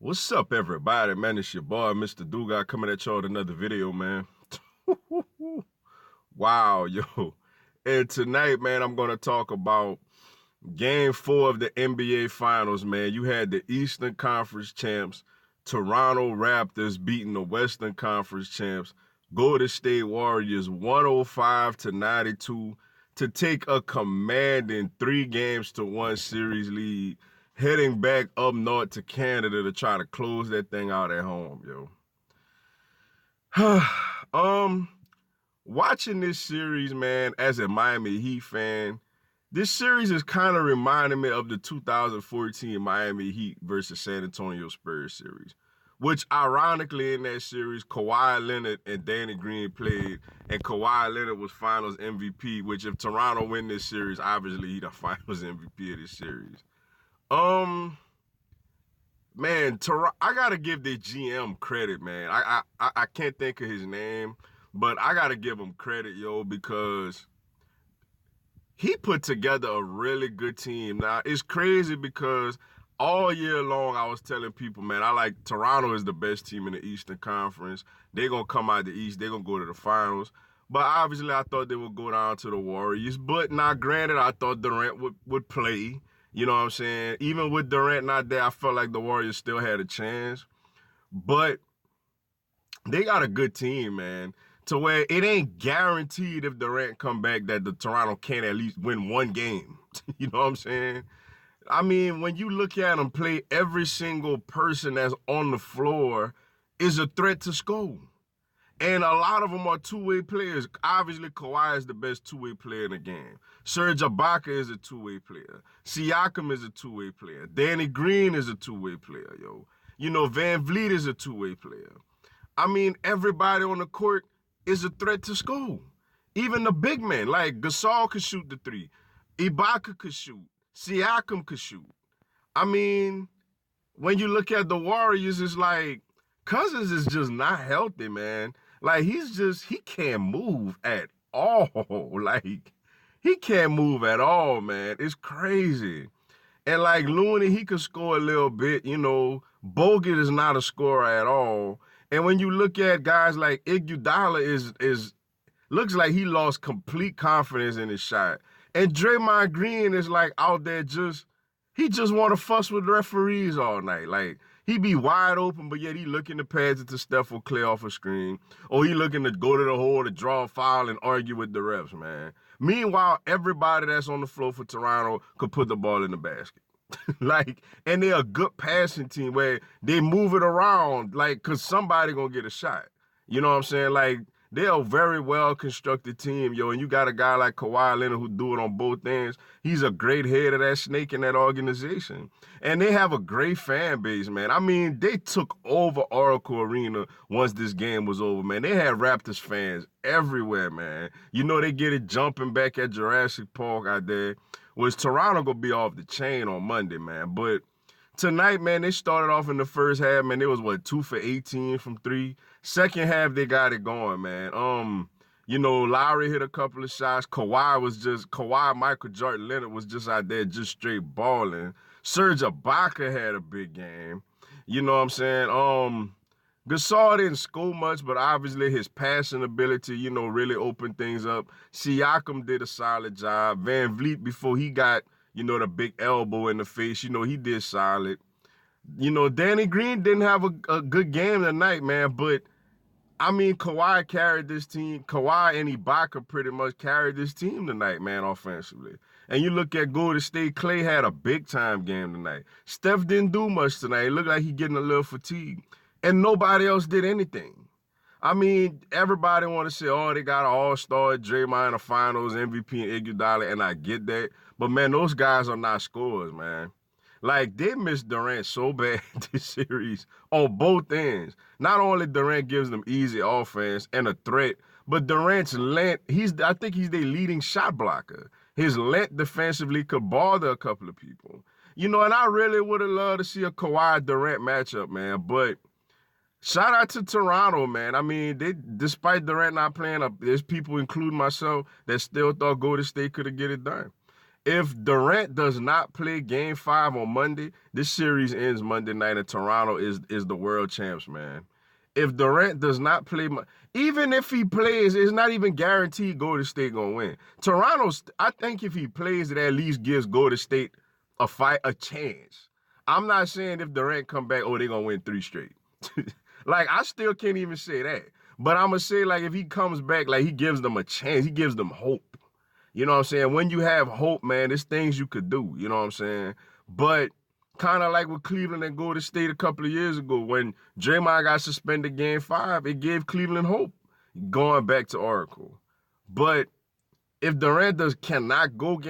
What's up, everybody? Man, it's your boy, Mr. Dugas, coming at y'all with another video, man. Wow, yo. And tonight, man, I'm going to talk about Game 4 of the NBA Finals, man. You had the Eastern Conference champs, Toronto Raptors beating the Western Conference champs, Golden State Warriors 105-92 to take a commanding 3-1 series lead, heading back up north to Canada to try to close that thing out at home, yo. Watching this series, man, as a Miami Heat fan, this series is kind of reminding me of the 2014 Miami Heat versus San Antonio Spurs series, which ironically in that series, Kawhi Leonard and Danny Green played, and Kawhi Leonard was Finals MVP, which if Toronto win this series, obviously he the Finals MVP of this series. Man, I gotta give the GM credit, man. I can't think of his name, but I gotta give him credit, yo, because he put together a really good team. Now, it's crazy because all year long I was telling people, man, I like Toronto is the best team in the Eastern Conference. They're going to come out the East. They're going to go to the finals. But obviously I thought they would go down to the Warriors. But now, granted, I thought Durant would play. You know what I'm saying? Even with Durant not there, I felt like the Warriors still had a chance. But they got a good team, man, to where it ain't guaranteed if Durant come back that the Toronto can at least win one game. You know what I'm saying? I mean, when you look at them play, every single person that's on the floor is a threat to score. And a lot of them are two-way players. Obviously, Kawhi is the best two-way player in the game. Serge Ibaka is a two-way player. Siakam is a two-way player. Danny Green is a two-way player, yo. You know, Van Vliet is a two-way player. I mean, everybody on the court is a threat to score. Even the big men, like Gasol could shoot the three. Ibaka could shoot. Siakam could shoot. I mean, when you look at the Warriors, it's like Cousins is just not healthy, man. Like, he can't move at all. Like, he can't move at all, man. It's crazy. And like Looney, he could score a little bit, you know. Bogut is not a scorer at all. And when you look at guys like Iguodala looks like he lost complete confidence in his shot. And Draymond Green is like out there he just want to fuss with referees all night. Like, he be wide open, but yet he looking to pass it to Steph or Klay off a screen. Or he looking to go to the hole to draw a foul and argue with the refs, man. Meanwhile, everybody that's on the floor for Toronto could put the ball in the basket. Like, and they're a good passing team where they move it around, like, because somebody going to get a shot. You know what I'm saying? Like, they're a very well-constructed team, yo, and you got a guy like Kawhi Leonard who do it on both ends. He's a great head of that snake in that organization. And they have a great fan base, man. I mean, they took over Oracle Arena once this game was over, man. They had Raptors fans everywhere, man. You know, they get it jumping back at Jurassic Park out there. Was Toronto going to be off the chain on Monday, man. But tonight, man, they started off in the first half, man. It was, 2 for 18 from three. Second half, they got it going, man. You know, Lowry hit a couple of shots. Kawhi, Michael Jordan, Leonard was just out there just straight balling. Serge Ibaka had a big game. You know what I'm saying? Gasol didn't score much, but obviously his passing ability, you know, really opened things up. Siakam did a solid job. Van Vliet, before he got, you know, the big elbow in the face, you know, he did solid. You know, Danny Green didn't have a good game tonight, man, but I mean, Kawhi carried this team. Kawhi and Ibaka pretty much carried this team tonight, man, offensively. And you look at Golden State, Klay had a big-time game tonight. Steph didn't do much tonight. It looked like he getting a little fatigued. And nobody else did anything. I mean, everybody want to say, oh, they got an all-star, Draymond in the finals, MVP and Iguodala, and I get that. But, man, those guys are not scorers, man. Like, they missed Durant so bad this series on both ends. Not only Durant gives them easy offense and a threat, but Durant's length, I think he's their leading shot blocker. His length defensively could bother a couple of people. You know, and I really would have loved to see a Kawhi-Durant matchup, man. But shout out to Toronto, man. I mean, despite Durant not playing, there's people, including myself, that still thought Golden State could have get it done. If Durant does not play Game 5 on Monday, this series ends Monday night, and Toronto is the world champs, man. If Durant does not play, even if he plays, it's not even guaranteed Golden State gonna win. Toronto, I think if he plays, it at least gives Golden State a chance. I'm not saying if Durant come back, oh, they're gonna win 3 straight. Like, I still can't even say that. But I'm gonna say, like, if he comes back, like, he gives them a chance, he gives them hope. You know what I'm saying? When you have hope, man, there's things you could do. You know what I'm saying? But kind of like with Cleveland and Golden State a couple of years ago, when Draymond got suspended Game 5, it gave Cleveland hope going back to Oracle. But if Durant cannot go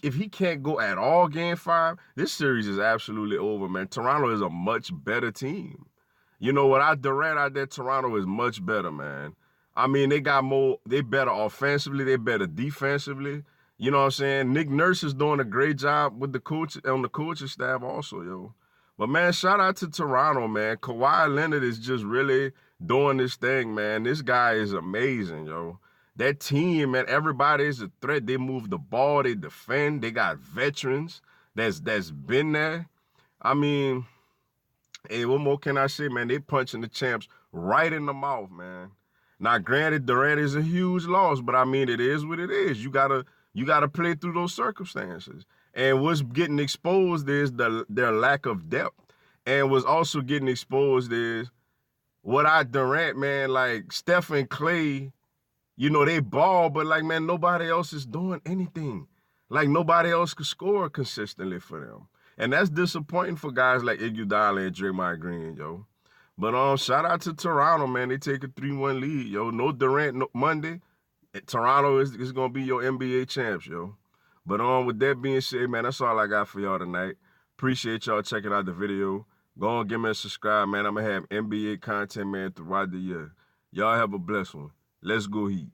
if he can't go at all Game 5, this series is absolutely over, man. Toronto is a much better team. You know, without Durant out there, Toronto is much better, man. I mean, they better offensively, they better defensively. You know what I'm saying? Nick Nurse is doing a great job with the coaching staff also, yo. But, man, shout out to Toronto, man. Kawhi Leonard is just really doing this thing, man. This guy is amazing, yo. That team, man, everybody is a threat. They move the ball, they defend, they got veterans that's been there. I mean, hey, what more can I say, man? They punching the champs right in the mouth, man. Now, granted, Durant is a huge loss, but I mean, it is what it is. You gotta play through those circumstances. And what's getting exposed is their lack of depth. And what's also getting exposed is without Durant, man, like Steph and Klay, you know, they ball, but like, man, nobody else is doing anything. Like, nobody else could score consistently for them. And that's disappointing for guys like Iguodala and Draymond Green, yo. But shout out to Toronto, man. They take a 3-1 lead, yo. No Durant Monday. Toronto is going to be your NBA champs, yo. But with that being said, man, that's all I got for y'all tonight. Appreciate y'all checking out the video. Go on, give me a subscribe, man. I'm going to have NBA content, man, throughout the year. Y'all have a blessed one. Let's go Heat.